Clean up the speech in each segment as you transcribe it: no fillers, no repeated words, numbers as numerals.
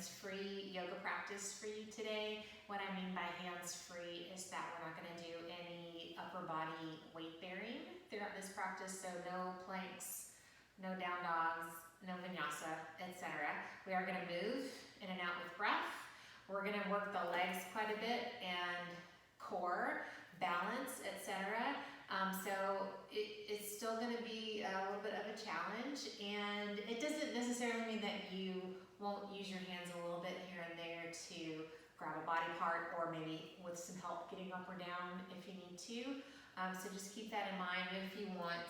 hands-free yoga practice for you today. What I mean by hands-free is that we're not going to do any upper body weight bearing throughout this practice, so no planks, no down dogs, no vinyasa, etc. We are going to move in and out with breath. We're going to work the legs quite a bit and core, balance, etc. So it's still going to be a little bit of a challenge, and it doesn't necessarily mean that you won't use your hands a little bit here and there to grab a body part, or maybe with some help getting up or down if you need to. So just keep that in mind. If you want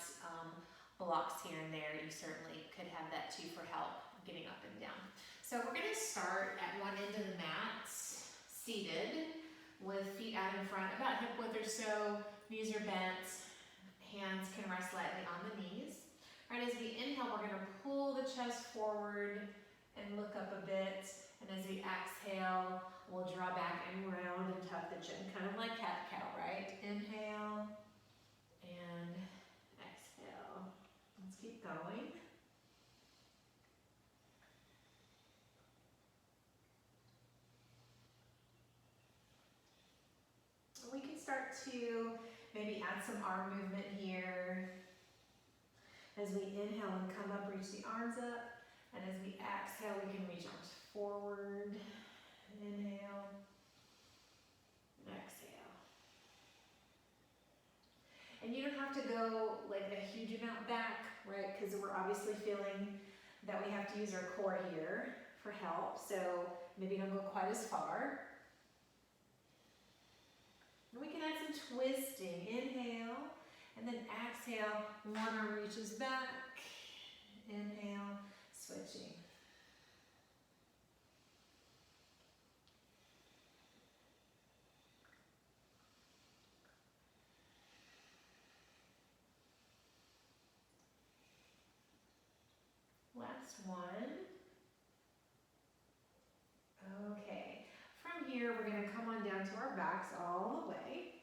blocks here and there, you certainly could have that too for help getting up and down. So we're going to start at one end of the mat, seated, with feet out in front, about hip width or so. Knees are bent, hands can rest lightly on the knees. All right, as we inhale, we're going to pull the chest forward and look up a bit. And as we exhale, we'll draw back and round and tuck the chin, kind of like cat-cow, right? Inhale and exhale. Let's keep going. We can start to maybe add some arm movement here. As we inhale and come up, reach the arms up. And as we exhale, we can reach arms forward. Inhale. And exhale. And you don't have to go like a huge amount back, right? Because we're obviously feeling that we have to use our core here for help. So maybe don't go quite as far. And we can add some twisting. Inhale, and then exhale. One arm reaches back. Inhale, switching. Last one. Okay. From here, we're going to come on down to our backs all the way.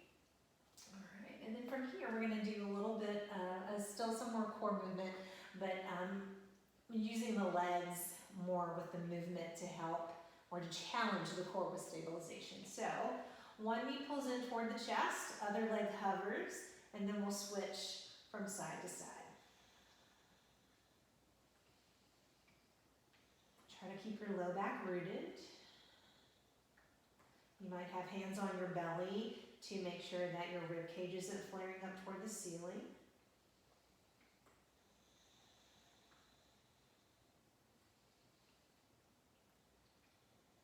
All right. And then from here, we're going to do a little bit, still some more core movement, but using the legs more with the movement to help or to challenge the core with stabilization. So one knee pulls in toward the chest, other leg hovers, and then we'll switch from side to side. Try to keep your low back rooted. You might have hands on your belly to make sure that your rib cage isn't flaring up toward the ceiling.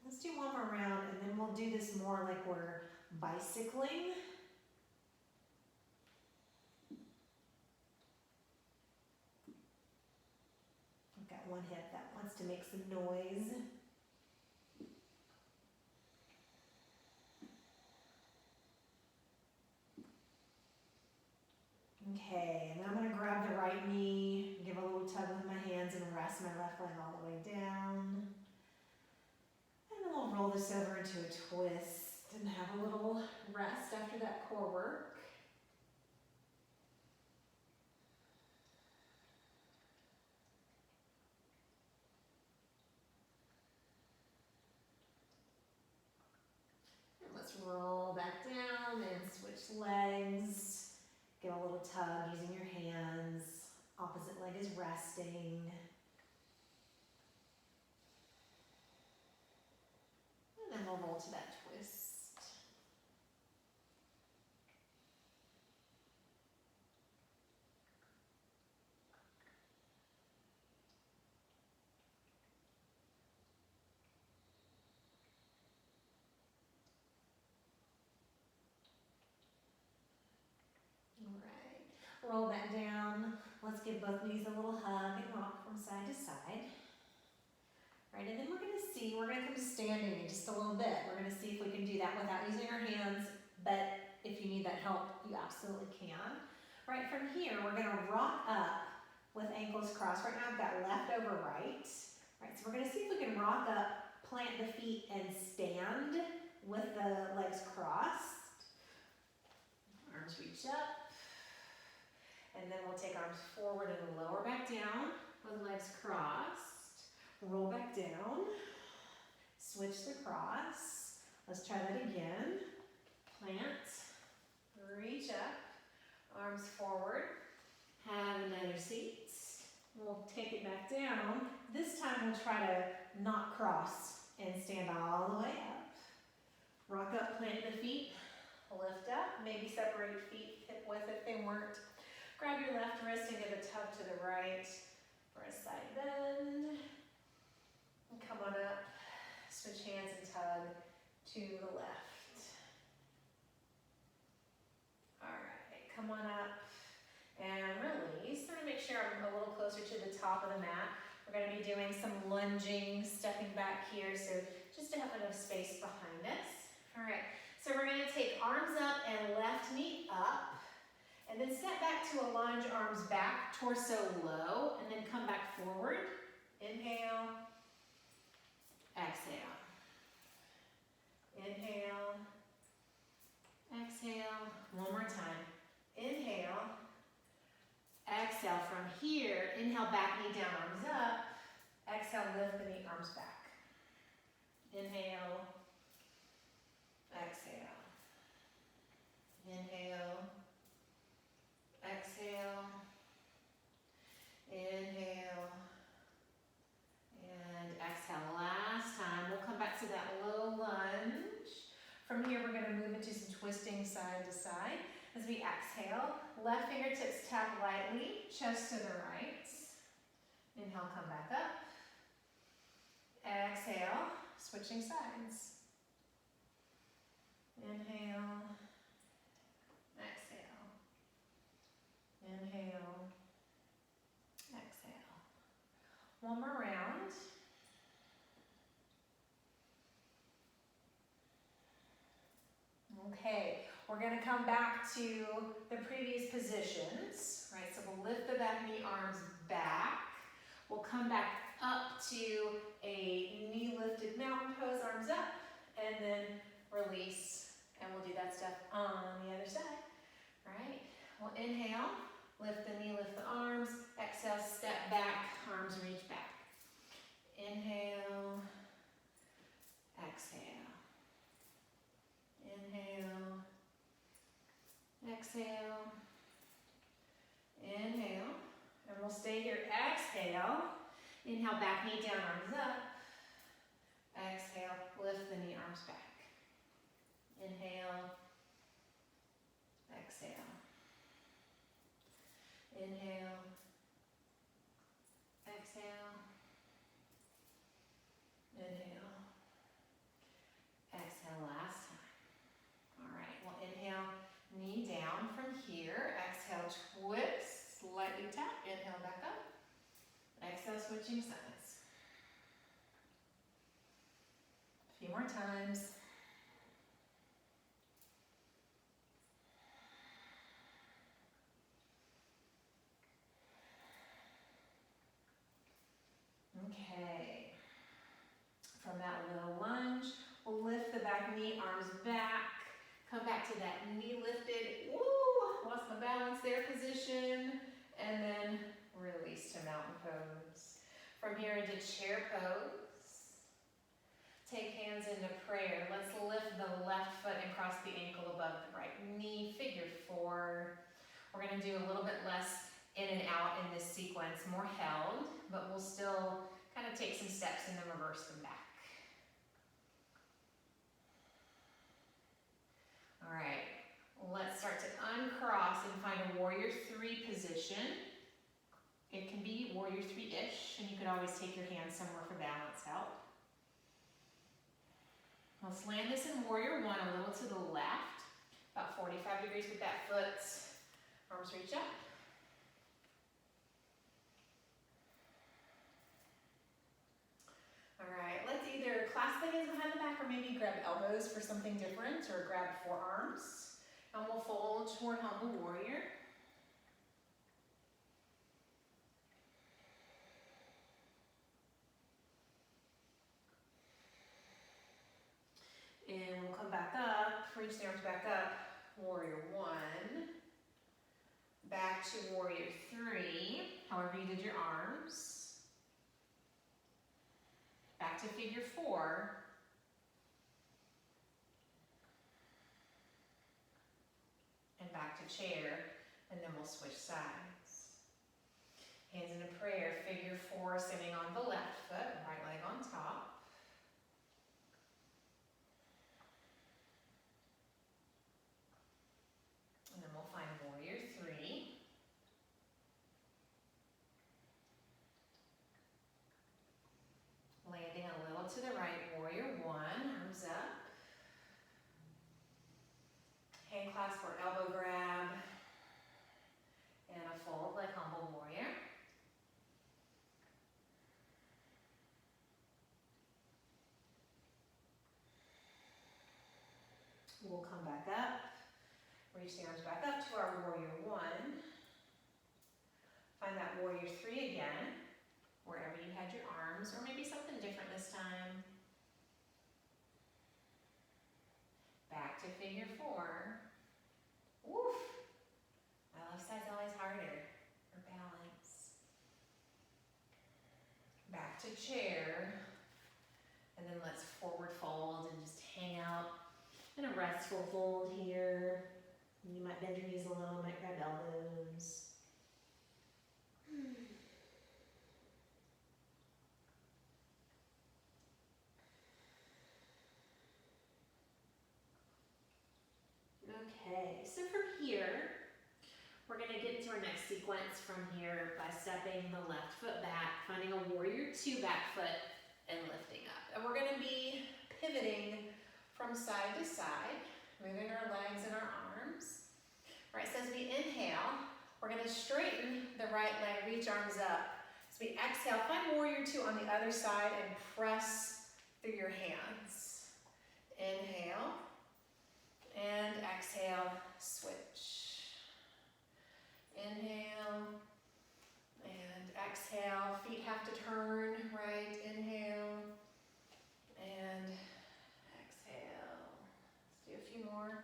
Let's do one more round, and then we'll do this more like we're bicycling. I've got one hip that wants to make some noise. Okay, and then I'm going to grab the right knee, give a little tug with my hands, and rest my left leg all the way down. And then we'll roll this over into a twist and have a little rest after that core work. And let's roll back down and switch legs. Get a little tug using your hands. Opposite leg is resting. And then we'll roll to that twist. Roll back down. Let's give both knees a little hug and rock from side to side. Right, and then we're going to come to standing in just a little bit. We're going to see if we can do that without using our hands, but if you need that help, you absolutely can. Right, from here, we're going to rock up with ankles crossed. Right now, I've got left over right. Right, so we're going to see if we can rock up, plant the feet, and stand with the legs crossed. Arms reach up. And then we'll take arms forward and lower back down with legs crossed. Roll back down. Let's try that again. Plant, reach up, arms forward, have another seat. We'll take it back down. This time we'll try to not cross and stand all the way up. Rock up, plant the feet, lift up, maybe separate feet hip width if they weren't. Grab your left wrist and give a tug to the right for a side bend. And come on up, switch hands and tug to the left. All right, come on up and release. I'm gonna make sure I'm a little closer to the top of the mat. We're gonna be doing some lunging, stepping back here, so just to have enough space behind us. All right, so we're gonna take arms up and left knee up, and then step back to a lunge, arms back, torso low, and then come back forward. Inhale, exhale. Inhale, exhale. One more time. Inhale, exhale. From here, inhale, back knee down, arms up. Exhale, lift the knee, arms back. Inhale, exhale. Inhale, exhale. Inhale, and exhale. Last time, we'll come back to that low lunge. From here, we're going to move into some twisting side to side. As we exhale, left fingertips tap lightly, chest to the right. Inhale, come back up. Exhale, switching sides. Inhale, exhale. Inhale, exhale. One more round. Okay, we're going to come back to the previous positions, right? So we'll lift the back knee, arms back. We'll come back up to a knee lifted mountain pose, arms up, and then release. And we'll do that stuff on the other side, right? We'll inhale, lift the knee, lift the arms. Exhale, step back, arms reach back. Inhale, exhale. Inhale, exhale, inhale, and we'll stay here. Exhale, inhale, back knee down, arms up. Exhale, lift the knee, arms back. Inhale, exhale. Inhale, exhale, inhale, exhale. Last time. All right, well, inhale, knee down from here. Exhale, twist, slightly tap. Inhale, back up. Exhale, switching sides. A few more times. Okay. From that low lunge, we'll lift the back knee, arms back. Come back to that knee lifted, woo, lost my balance there position, and then release to mountain pose. From here into chair pose. Take hands into prayer. Let's lift the left foot and cross the ankle above the right knee, figure four. We're gonna do a little bit less in and out in this sequence, more held, but we'll still kind of take some steps and then reverse them back. All right, let's start to uncross and find a warrior three position. It can be warrior three-ish, and you could always take your hands somewhere for balance help. Let's land this in warrior one, a little to the left, about 45 degrees with that foot. Arms reach up. All right, let's either clasp the hands behind the back or maybe grab elbows for something different, or grab forearms. And we'll fold toward humble warrior. And we'll come back up, reach the arms back up, warrior one. Back to warrior three, however you did your arms. Back to figure four. to chair, and then we'll switch sides. Hands in a prayer, figure 4, sitting on the left foot, right leg on top. And then we'll find warrior 3. Landing a little to the right, warrior 1, arms up. Hand clasp or elbow grab. And a fold like humble warrior. We'll come back up. Reach the arms back up to our warrior 1. Find that warrior 3 again, wherever you had your arms, or maybe something different this time. Back to figure 4. Woof! My left side's always harder for balance. Back to chair. And then let's forward fold and just hang out in a restful fold here. You might bend your knees a little, might grab elbows. Okay, so from here, we're going to get into our next sequence from here by stepping the left foot back, finding a warrior 2 back foot, and lifting up. And we're going to be pivoting from side to side, moving our legs and our arms. Right, so as we inhale, we're going to straighten the right leg, reach arms up. As we exhale, find warrior 2 on the other side and press through your hands. Inhale. And exhale, switch. Inhale and exhale. Feet have to turn, right? Inhale and exhale. Let's do a few more.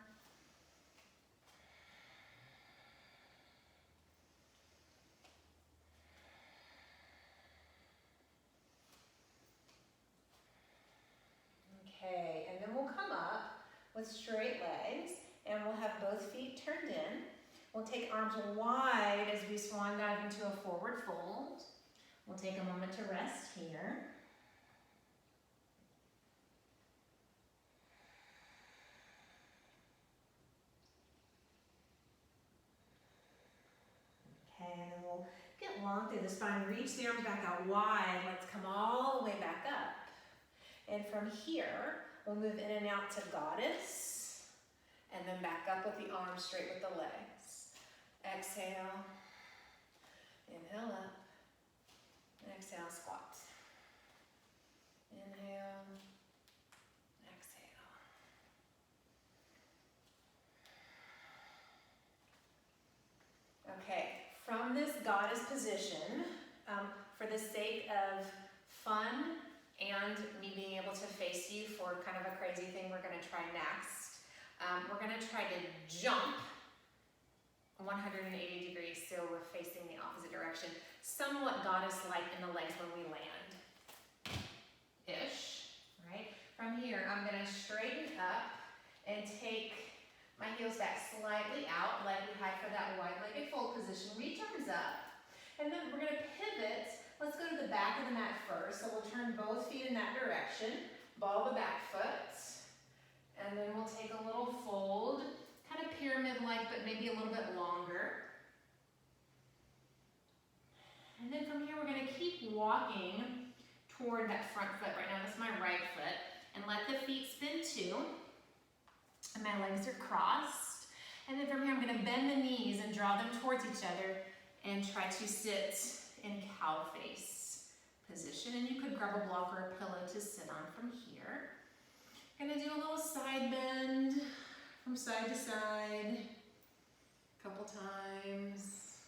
Okay, and then we'll come up with straight legs, and we'll have both feet turned in. We'll take arms wide as we swan dive into a forward fold. We'll take a moment to rest here. Okay, and then we'll get long through the spine. Reach the arms back out wide. Let's come all the way back up. And from here, we'll move in and out to goddess, and then back up with the arms straight with the legs. Exhale, inhale up, exhale, squat. Inhale, exhale. Okay, from this goddess position, for the sake of fun and me being able to face you for kind of a crazy thing we're going to try next. We're going to try to jump 180 degrees, so we're facing the opposite direction. Somewhat goddess-like in the legs when we land. Ish, right? From here, I'm going to straighten up and take my heels back slightly out, leg high for that wide-legged fold position. Reach arms up. And then we're going to pivot. Let's go to the back of the mat first. So we'll turn both feet in that direction. Ball the back foot. And then we'll take a little fold. Kind of pyramid-like, but maybe a little bit longer. And then from here, we're going to keep walking toward that front foot. Right now, that's my right foot. And let the feet spin too. And my legs are crossed. And then from here, I'm going to bend the knees and draw them towards each other and try to sit in cow face position. And you could grab a block or a pillow to sit on from here. Gonna do a little side bend from side to side a couple times.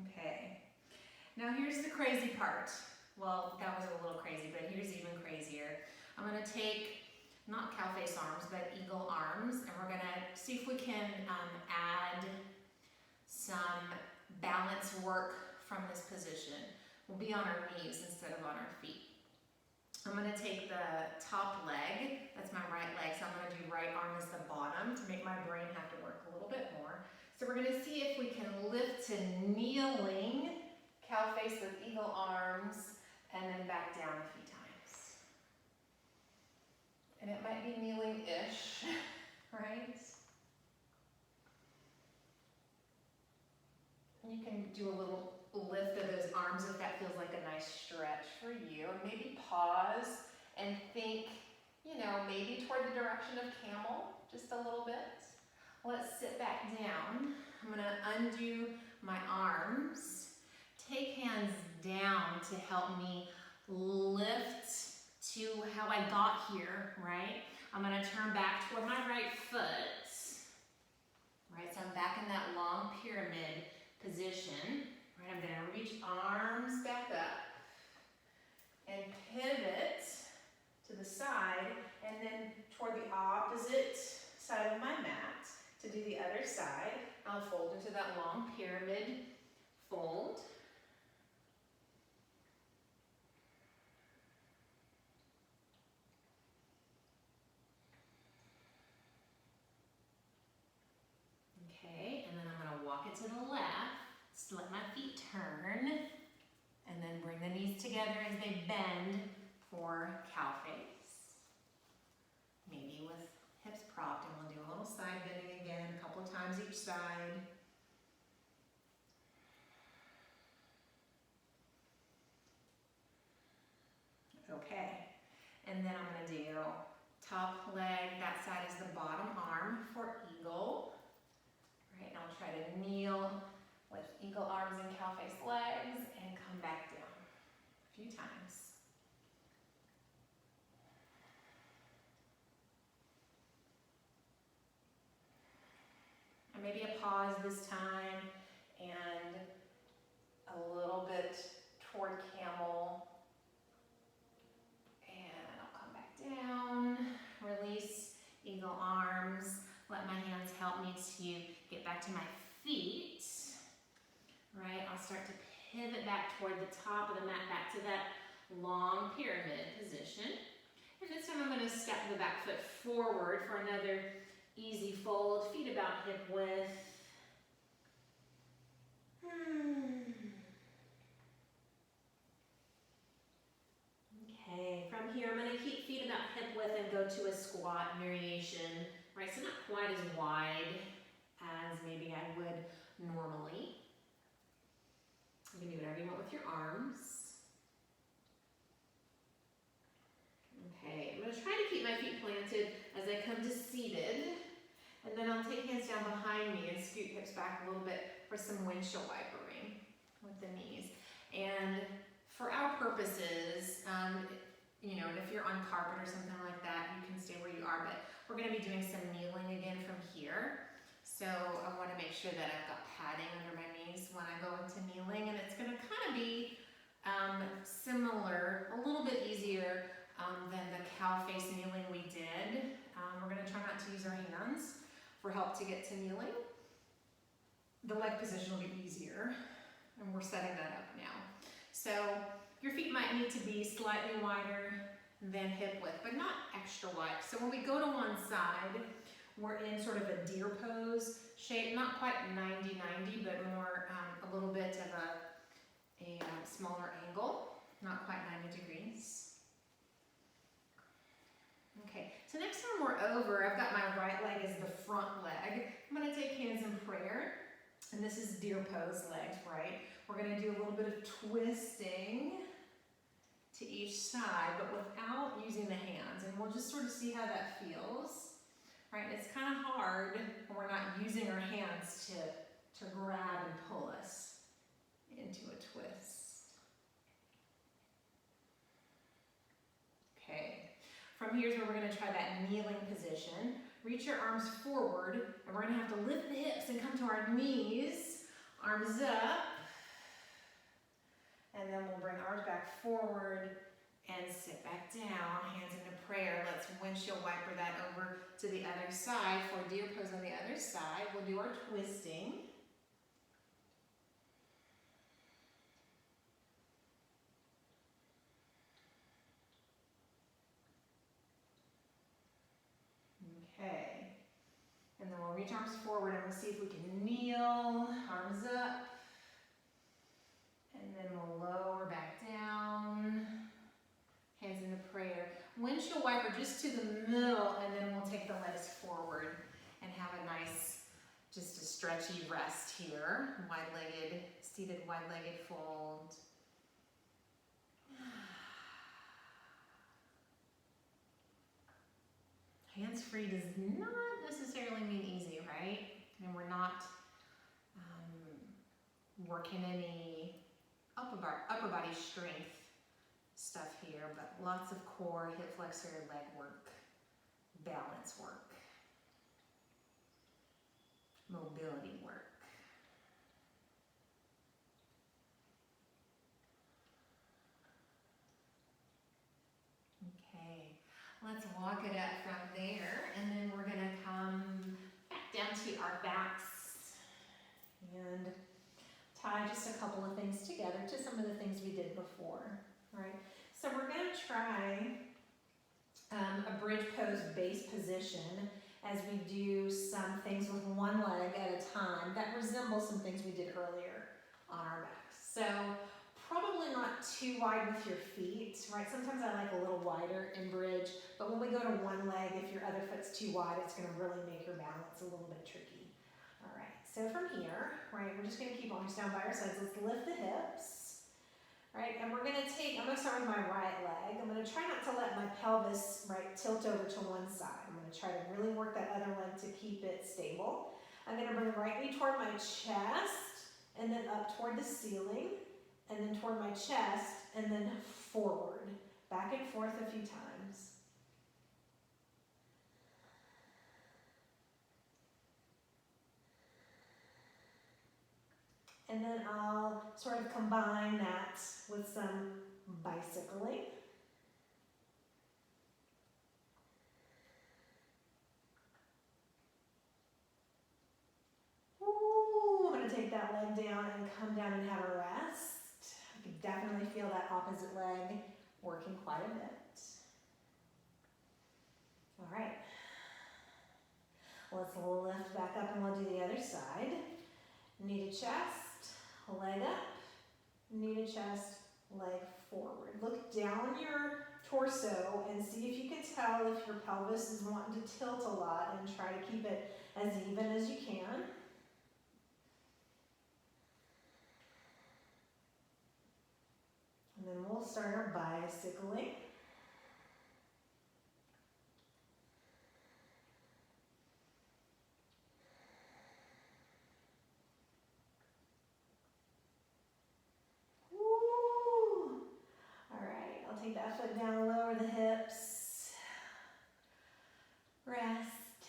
Okay, now here's the crazy part. Well, that was a little crazy, but here's even crazier. I'm gonna take, not cow face arms, but eagle arms, and we're gonna see if we can add some balance work from this position. We'll be on our knees instead of on our feet. I'm gonna take the top leg, that's my right leg, so I'm gonna do right arm as the bottom to make my brain have to work a little bit more. So we're gonna see if we can lift to kneeling, cow face with eagle arms, and then back down a few times. And it might be kneeling-ish, right? You can do a little lift of those arms if that feels like a nice stretch for you. Maybe pause and think, you know, maybe toward the direction of camel, just a little bit. Let's sit back down. I'm gonna undo my arms. Take hands down to help me lift to how I got here, right? I'm gonna turn back toward my right foot, right? So I'm back in that long pyramid position, right? I'm gonna reach arms back up and pivot to the side and then toward the opposite side of my mat to do the other side. I'll fold into that long pyramid fold. Okay, and then I'm gonna walk it to the left, just let my feet turn, and then bring the knees together as they bend for cow face. Maybe with hips propped, and we'll do a little side bending again, a couple of times each side. Okay, and then I'm gonna do top leg, that side is the bottom arm for eagle. Right, and I'll try to kneel with eagle arms and cow face legs and come back down a few times. And maybe a pause this time and a little bit toward camel. And I'll come back down, release eagle arms, let my hands help me to get back to my feet, right? I'll start to pivot back toward the top of the mat, back to that long pyramid position. And this time I'm gonna step the back foot forward for another easy fold, feet about hip width. Okay, from here I'm gonna keep feet about hip width and go to a squat variation, right? So not quite as wide as maybe I would normally. You can do whatever you want with your arms. Okay, I'm gonna try to keep my feet planted as I come to seated. And then I'll take hands down behind me and scoot hips back a little bit for some windshield wipering with the knees. And for our purposes, you know, if you're on carpet or something like that, you can stay where you are, but we're gonna be doing some kneeling again from here. So I wanna make sure that I've got padding under my knees when I go into kneeling, and it's gonna kind of be similar, a little bit easier than the cow face kneeling we did. We're gonna try not to use our hands for help to get to kneeling. The leg position will be easier, and we're setting that up now. So your feet might need to be slightly wider than hip width, but not extra wide. So when we go to one side, we're in sort of a deer pose shape, not quite 90-90, but more a little bit of a smaller angle, not quite 90 degrees. Okay, so next time we're over, I've got my right leg as the front leg. I'm gonna take hands in prayer, and this is deer pose legs, right? We're gonna do a little bit of twisting to each side, but without using the hands, and we'll just sort of see how that feels, right? It's kind of hard when we're not using our hands to grab and pull us into a twist. Okay, from here's where we're gonna try that kneeling position. Reach your arms forward, and we're gonna have to lift the hips and come to our knees, arms up, and then we'll bring arms back forward and sit back down, hands into prayer. Let's windshield wiper that over to the other side for deer pose on the other side. We'll do our twisting. reach arms forward and we'll see if we can kneel, arms up. And then we'll lower back down, hands into prayer. Windshield wiper just to the middle, and then we'll take the legs forward and have a nice, just a stretchy rest here. Wide-legged, seated wide-legged fold. Hands-free does not necessarily mean easy, right? And we're not working any upper body strength stuff here, but lots of core, hip flexor, leg work, balance work, mobility work. Okay, let's walk it up from there, and then we're gonna come back down to our backs and tie just a couple of things together to some of the things we did before, right? So we're gonna try a bridge pose base position as we do some things with one leg at a time that resemble some things we did earlier on our backs. So probably not too wide with your feet, right? Sometimes I like a little wider in bridge, but when we go to one leg, if your other foot's too wide, it's gonna really make your balance a little bit tricky. All right, so from here, right, we're just gonna keep arms down by our sides. Let's lift the hips, right? And we're gonna I'm gonna start with my right leg. I'm gonna try not to let my pelvis, right, tilt over to one side. I'm gonna try to really work that other leg to keep it stable. I'm gonna bring right knee toward my chest, and then up toward the ceiling, and then toward my chest, and then forward, back and forth a few times. And then I'll sort of combine that with some bicycling. Ooh, I'm gonna take that leg down and come down and have a rest. I can definitely feel that opposite leg working quite a bit. All right. Let's lift back up and we'll do the other side. Knee to chest, leg up, knee to chest, leg forward. Look down your torso and see if you can tell if your pelvis is wanting to tilt a lot, and try to keep it as even as you can. And then we'll start our bicycling. Woo! All right, I'll take that foot down, lower the hips. Rest.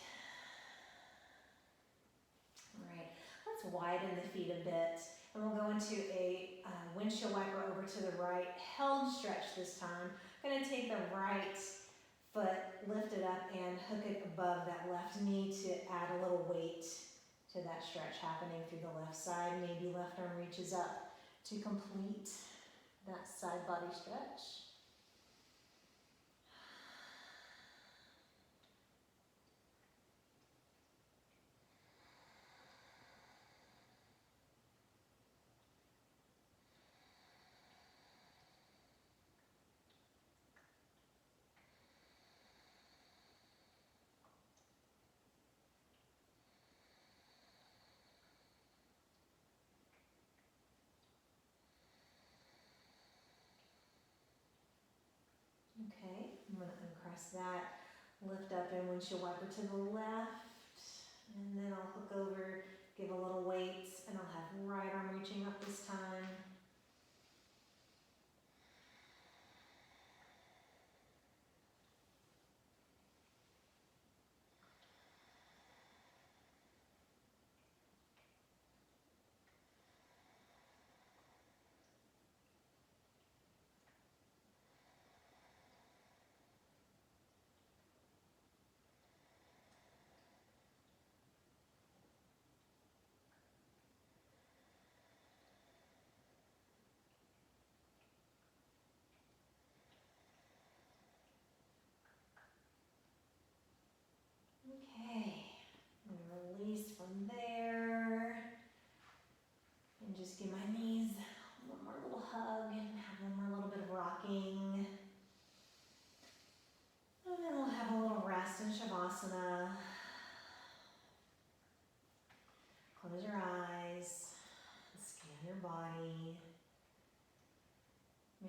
All right, let's widen the feet a bit. And we'll go into a windshield wiper over to the right, held stretch this time. I'm gonna take the right foot, lift it up, and hook it above that left knee to add a little weight to that stretch happening through the left side. Maybe left arm reaches up to complete that side body stretch. Okay, I'm going to uncross that, lift up and windshield wiper to the left, and then I'll hook over, give a little weight, and I'll have right arm reaching up this time.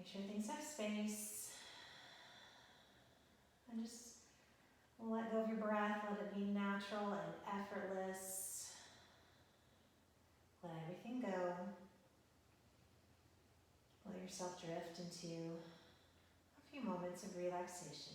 Make sure things have space. And just let go of your breath. Let it be natural and effortless. Let everything go. Let yourself drift into a few moments of relaxation.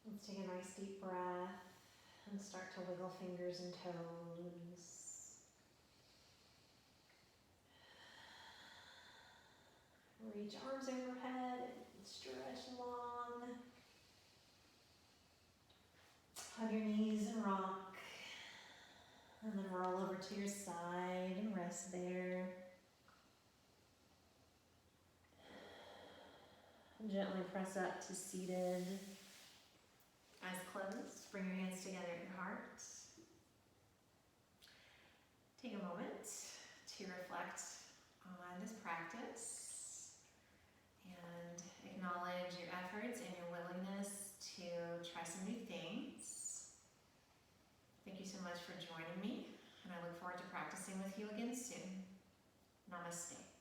Let's take a nice deep breath and start to wiggle fingers and toes. Reach arms overhead and stretch long. Hug your knees and rock. And then roll over to your side and rest there. Gently press up to seated. Eyes closed. Bring your hands together at your heart. Take a moment to reflect on this practice and acknowledge your efforts and your willingness to try some new things. Thank you so much for joining me, and I look forward to practicing with you again soon. Namaste.